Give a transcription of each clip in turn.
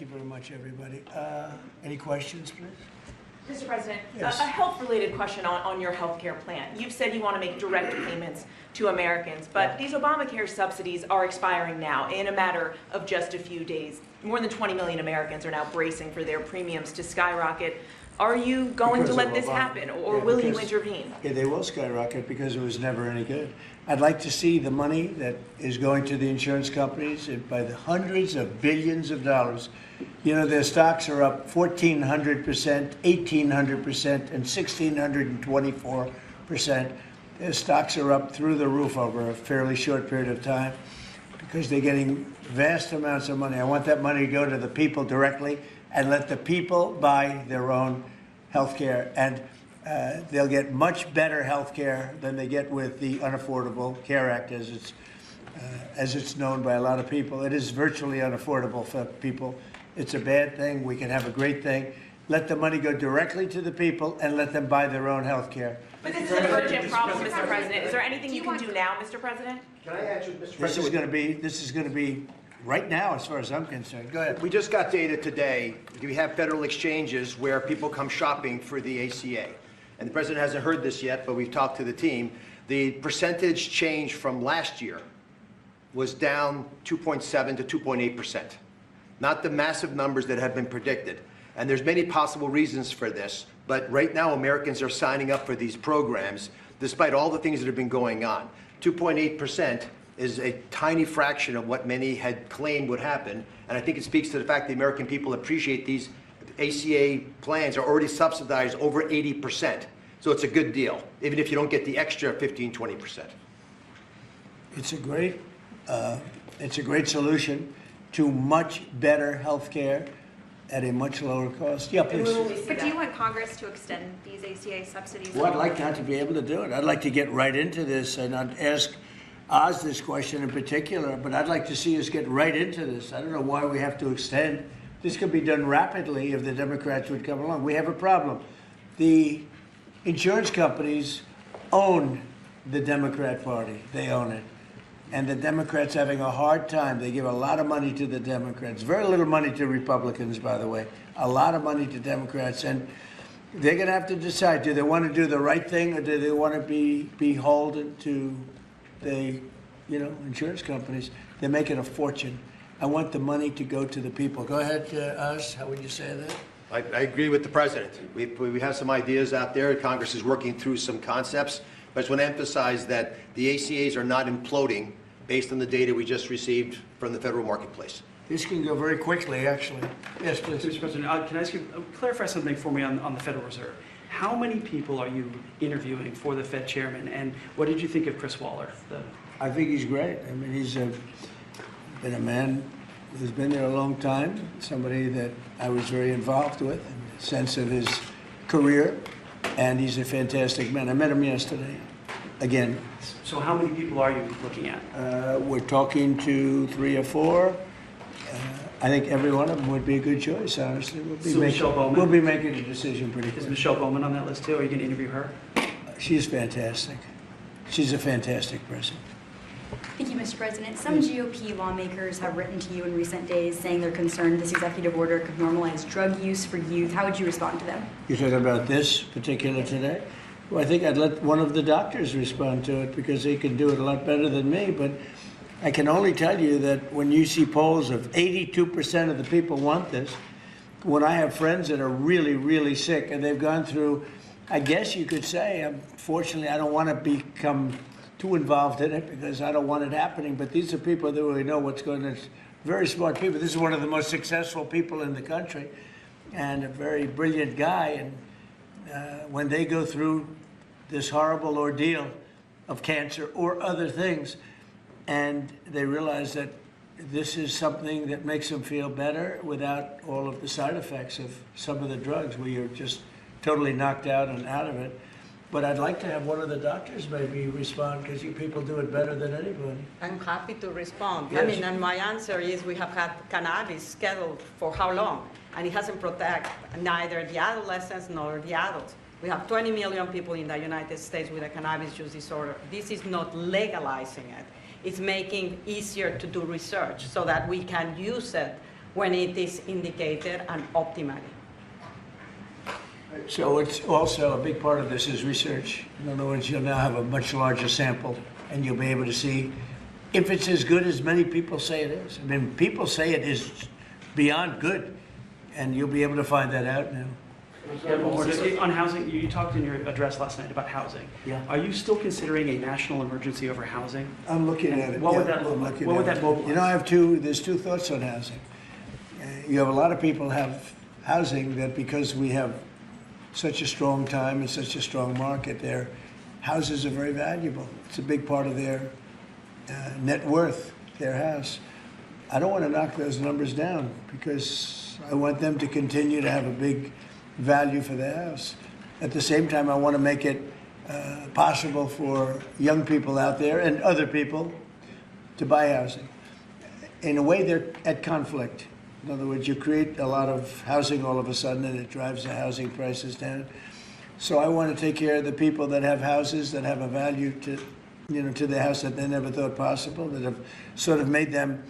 very much, everybody. Any questions, please? Mr. President, Yes. a health-related question on your health care plan. You've said you want to make direct payments to Americans, but these Obamacare subsidies are expiring now in a matter of just a few days. More than 20 million Americans are now bracing for their premiums to skyrocket. Are you going to let this happen, or will you intervene? Yeah, they will skyrocket because it was never any good. I'd like to see the money that is going to the insurance companies by the hundreds of billions of dollars. You know, their stocks are up 1,400%, 1,800%, and 1,624%. Their stocks are up through the roof over a fairly short period of time because they're getting vast amounts of money. I want that money to go to the people directly and let the people buy their own health care. And they'll get much better health care than they get with the Unaffordable Care Act, as it's known by a lot of people. It is virtually unaffordable for people. It's a bad thing. We can have a great thing. Let the money go directly to the people and let them buy their own health care. But this is an urgent problem, Mr. President. Is there anything you can do now, Mr. President? Can I answer, Mr. This President? is going to be right now, as far as I'm concerned. Go ahead. We just got data today. We have federal exchanges where people come shopping for the ACA. And the president hasn't heard this yet, but we've talked to the team. The percentage change from last year was down 2.7 to 2.8%. Not the massive numbers that have been predicted. And there's many possible reasons for this. But right now, Americans are signing up for these programs, despite all the things that have been going on. 2.8% is a tiny fraction of what many had claimed would happen. And I think it speaks to the fact the American people appreciate these ACA plans are already subsidized over 80%. So it's a good deal, even if you don't get the extra 15, 20%. It's a great solution to much better health care at a much lower cost. Yeah, please. But do you want Congress to extend these ACA subsidies? Well, I'd like not to be able to do it. I'd like to get right into this, and I'd ask Oz this question in particular, but I'd like to see us get right into this. I don't know why we have to extend. This could be done rapidly if the Democrats would come along. We have a problem. The insurance companies own the Democrat Party. They own it. And the Democrats having a hard time. They give a lot of money to the Democrats. Very little money to Republicans, by the way. A lot of money to Democrats. And they're going to have to decide, do they want to do the right thing, or do they want to be beholden to the insurance companies? They're making a fortune. I want the money to go to the people. Go ahead, Oz. How would you say that? I agree with the president. We have some ideas out there. Congress is working through some concepts. But I just want to emphasize that the ACAs are not imploding based on the data we just received from the federal marketplace. This can go very quickly, actually. Yes, please. Mr. President, can I ask you, clarify something for me on the Federal Reserve? How many people are you interviewing for the Fed chairman, and what did you think of Chris Waller? I think he's great. I mean, he's been a man who's been there a long time, somebody that I was very involved with in the sense of his career, and he's a fantastic man. I met him yesterday, again. So how many people are you looking at? We're talking to 3 or 4. I think every one of them would be a good choice, honestly. Michelle Bowman? We'll be making a decision pretty quick. Is Michelle Bowman on that list too? Are you going to interview her? She's fantastic. She's a fantastic person. Thank you, Mr. President. Some GOP lawmakers have written to you in recent days saying they're concerned this executive order could normalize drug use for youth. How would you respond to them? You're talking about this particular today? Well, I think I'd let one of the doctors respond to it because he can do it a lot better than me. But I can only tell you that when you see polls of 82% of the people want this, when I have friends that are really, really sick and they've gone through, I guess you could say, unfortunately, I don't want to become too involved in it because I don't want it happening. But these are people that really know what's going on. Very smart people. This is one of the most successful people in the country and a very brilliant guy. And when they go through this horrible ordeal of cancer or other things, and they realize that this is something that makes them feel better without all of the side effects of some of the drugs where you're just totally knocked out and out of it. But I'd like to have one of the doctors maybe respond because you people do it better than anybody. I'm happy to respond. Yes. I mean, and my answer is we have had cannabis scheduled for how long? And it hasn't protected neither the adolescents nor the adults. We have 20 million people in the United States with a cannabis use disorder. This is not legalizing it. It's making easier to do research so that we can use it when it is indicated and optimally. So it's also, a big part of this is research. In other words, you'll now have a much larger sample, and you'll be able to see if it's as good as many people say it is. I mean, people say it is beyond good, and you'll be able to find that out now. On housing, you talked in your address last night about housing. Yeah. Are you still considering a national emergency over housing? I'm looking at it. What would yeah, that look I'm like? looking What would at that it. mobilize? You know, there's two thoughts on housing. You have a lot of people have housing that because we have such a strong time and such a strong market, their houses are very valuable. It's a big part of their net worth, their house. I don't want to knock those numbers down because I want them to continue to have a big value for their house. At the same time, I want to make it possible for young people out there and other people to buy housing. In a way, they're at conflict. In other words, you create a lot of housing all of a sudden, and it drives the housing prices down. So I want to take care of the people that have houses that have a value to, to the house that they never thought possible, that have sort of made them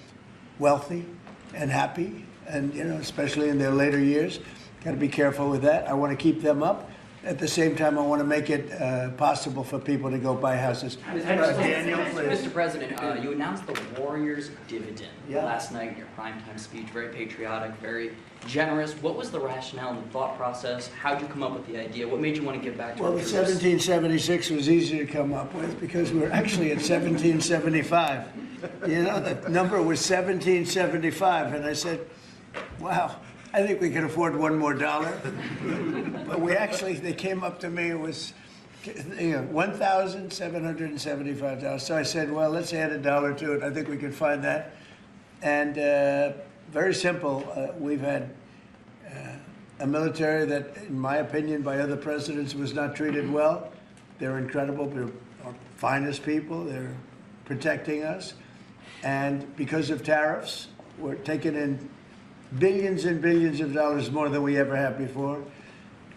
wealthy and happy, and especially in their later years. Got to be careful with that. I want to keep them up. At the same time, I want to make it possible for people to go buy houses. Daniel, please. Mr. President, you announced the Warriors dividend Yeah. last night in your primetime speech. Very patriotic, very generous. What was the rationale and the thought process? How did you come up with the idea? What made you want to give back to Well, our the troops? 1776 was easy to come up with because we were actually at 1775. The number was 1775, and I said, wow, I think we can afford one more dollar. But they came up to me, it was $1,775. So I said, well, let's add a dollar to it. I think we can find that. And very simple, we've had a military that, in my opinion, by other presidents, was not treated well. They're incredible. They're our finest people. They're protecting us. And because of tariffs, we're taking in billions and billions of dollars more than we ever have before,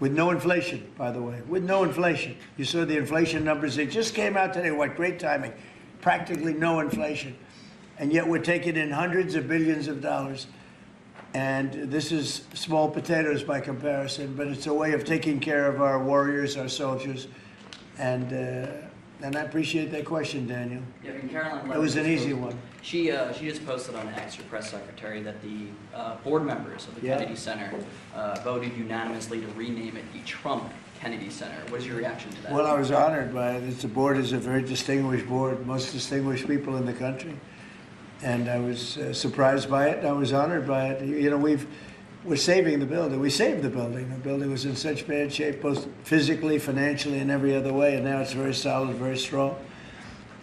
with no inflation, by the way, with no inflation. You saw the inflation numbers, they just came out today. What great timing. Practically no inflation. And yet we're taking in hundreds of billions of dollars. And this is small potatoes by comparison, but it's a way of taking care of our warriors, our soldiers. And I appreciate that question, Daniel. Yeah, I mean, Caroline It was an Levitt easy just one. She just posted on X, her press secretary, that the board members of the Yeah. Kennedy Center voted unanimously to rename it the Trump Kennedy Center. What is your reaction to that? Well, I was honored by it. The board is a very distinguished board, most distinguished people in the country. And I was surprised by it. I was honored by it. We're saving the building. We saved the building. The building was in such bad shape, both physically, financially, and every other way. And now it's very solid, very strong.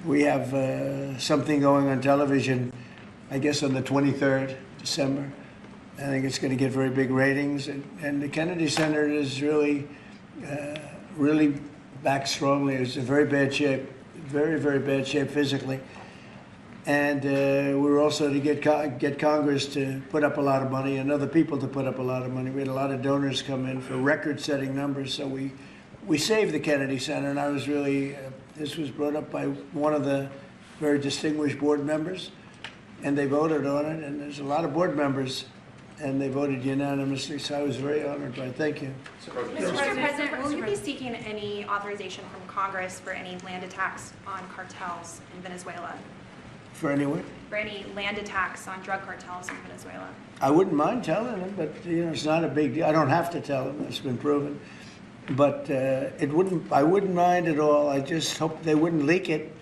We have something going on television, I guess on the 23rd December. I think it's going to get very big ratings. And the Kennedy Center is really back strongly. It's in very bad shape, very, very bad shape physically. And we were also to get Congress to put up a lot of money and other people to put up a lot of money. We had a lot of donors come in for record-setting numbers. So we saved the Kennedy Center, and I was really, this was brought up by one of the very distinguished board members, and they voted on it. And there's a lot of board members, and they voted unanimously. So I was very honored by it. Thank you. Mr. President, will you be seeking any authorization from Congress for any land attacks on cartels in Venezuela? For anyone? For any land attacks on drug cartels in Venezuela? I wouldn't mind telling them, but it's not a big deal. I don't have to tell them. It's been proven. But I wouldn't mind at all. I just hope they wouldn't leak it.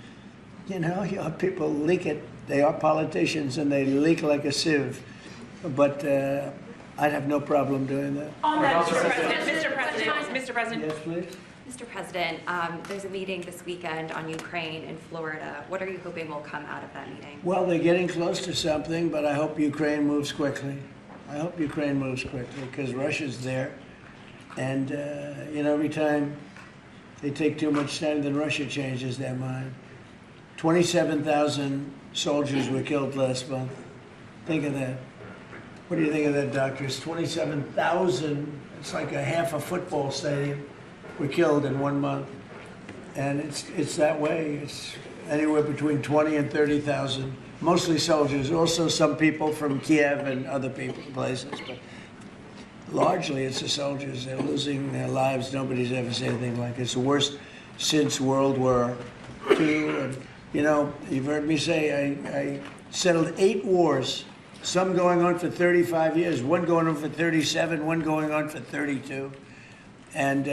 You have people leak it. They are politicians and they leak like a sieve. But I'd have no problem doing that. On that, Mr. President, Yes, please. Mr. President, there's a meeting this weekend on Ukraine in Florida. What are you hoping will come out of that meeting? Well, they're getting close to something, but I hope Ukraine moves quickly. I hope Ukraine moves quickly because Russia's there. And, every time they take too much time, then Russia changes their mind. 27,000 soldiers were killed last month. Think of that. What do you think of that, doctors? 27,000, it's like a half a football stadium, were killed in 1 month. And it's that way. It's anywhere between 20 and 30,000 mostly soldiers, also some people from Kiev and other places, but largely it's the soldiers. They're losing their lives. Nobody's ever said anything like it. It's the worst since World War II. And, you know, you've heard me say I settled 8 wars, some going on for 35 years, one going on for 37, one going on for 32. And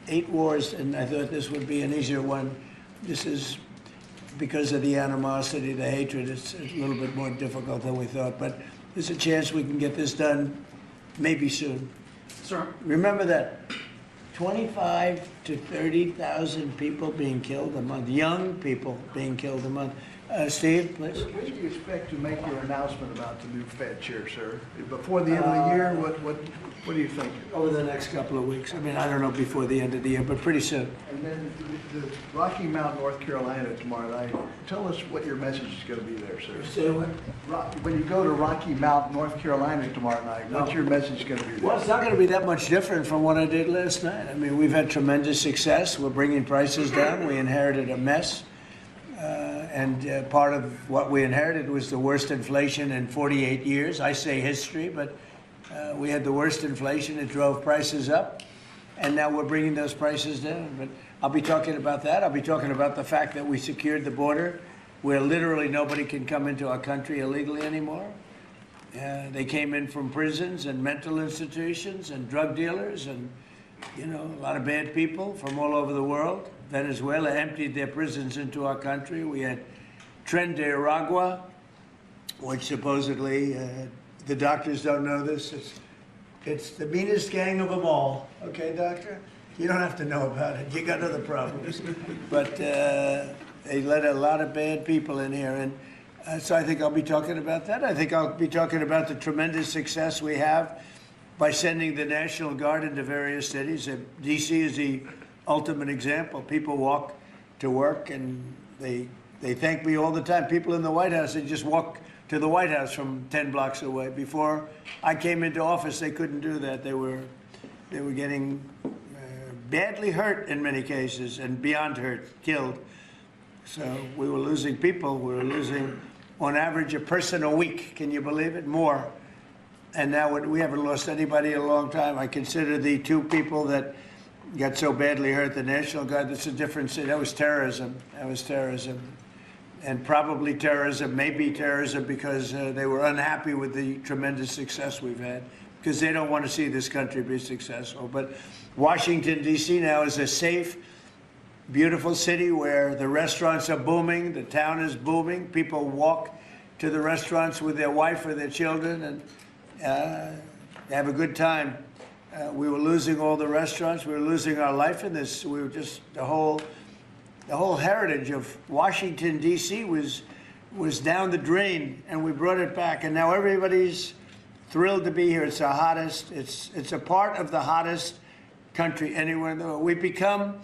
8 wars, and I thought this would be an easier one. This is because of the animosity, the hatred, it's a little bit more difficult than we thought. But there's a chance we can get this done maybe soon. Sir. Remember that 25 to 30,000 people being killed a month, young people being killed a month. Steve, please. When do you expect to make your announcement about the new Fed chair, sir? Before the end of the year, what do you think? Over the next couple of weeks. I mean, I don't know before the end of the year, but pretty soon. And then the Rocky Mount, North Carolina tomorrow night. Tell us what your message is going to be there, sir. Say what? When you go to Rocky Mount, North Carolina tomorrow night, what's your message going to be there? Well, it's not going to be that much different from what I did last night. I mean, we've had tremendous success. We're bringing prices down. We inherited a mess. And part of what we inherited was the worst inflation in 48 years. I say history, but we had the worst inflation. It drove prices up. And now we're bringing those prices down. But I'll be talking about that. I'll be talking about the fact that we secured the border where literally nobody can come into our country illegally anymore. They came in from prisons and mental institutions and drug dealers and, you know, a lot of bad people from all over the world. Venezuela emptied their prisons into our country. We had Tren de Aragua, which supposedly, the doctors don't know this, it's the meanest gang of them all. Okay, doctor? You don't have to know about it. You got other problems. But they let a lot of bad people in here. And so I think I'll be talking about that. I think I'll be talking about the tremendous success we have by sending the National Guard into various cities. D.C. is the ultimate example. People walk to work and they thank me all the time. People in the White House, they just walk to the White House from 10 blocks away. Before I came into office, they couldn't do that. They were getting badly hurt in many cases and beyond hurt, killed. So we were losing people. We were losing, on average, a person a week. Can you believe it? More. And now we haven't lost anybody in a long time. I consider the 2 people that got so badly hurt, the National Guard, that's a different city. That was terrorism. That was terrorism. And probably terrorism, maybe terrorism, because they were unhappy with the tremendous success we've had, because they don't want to see this country be successful. But Washington, D.C. now is a safe, beautiful city where the restaurants are booming, the town is booming. People walk to the restaurants with their wife or their children and they have a good time. We were losing all the restaurants. We were losing our life in this. We were just, the whole heritage of Washington, D.C. was down the drain, and we brought it back. And now everybody's thrilled to be here. It's the hottest. It's a part of the hottest country anywhere in the world. We've become,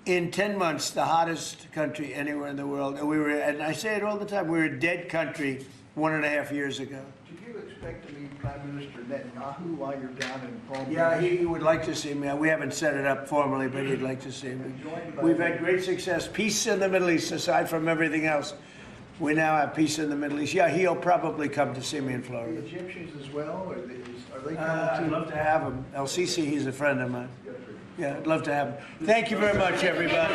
in 10 months, the hottest country anywhere in the world. And I say it all the time, we were a dead country 1.5 years ago. Do you expect to meet Prime Minister Netanyahu while you're down in Palm Beach? Yeah, he would like to see me. We haven't set it up formally, but he'd like to see me. We've had great success. Peace in the Middle East, aside from everything else. We now have peace in the Middle East. Yeah, he'll probably come to see me in Florida. The Egyptians as well? Are they coming I'd too? love to have him. El Sisi, he's a friend of mine. Yeah, I'd love to have him. Thank you very much, everybody.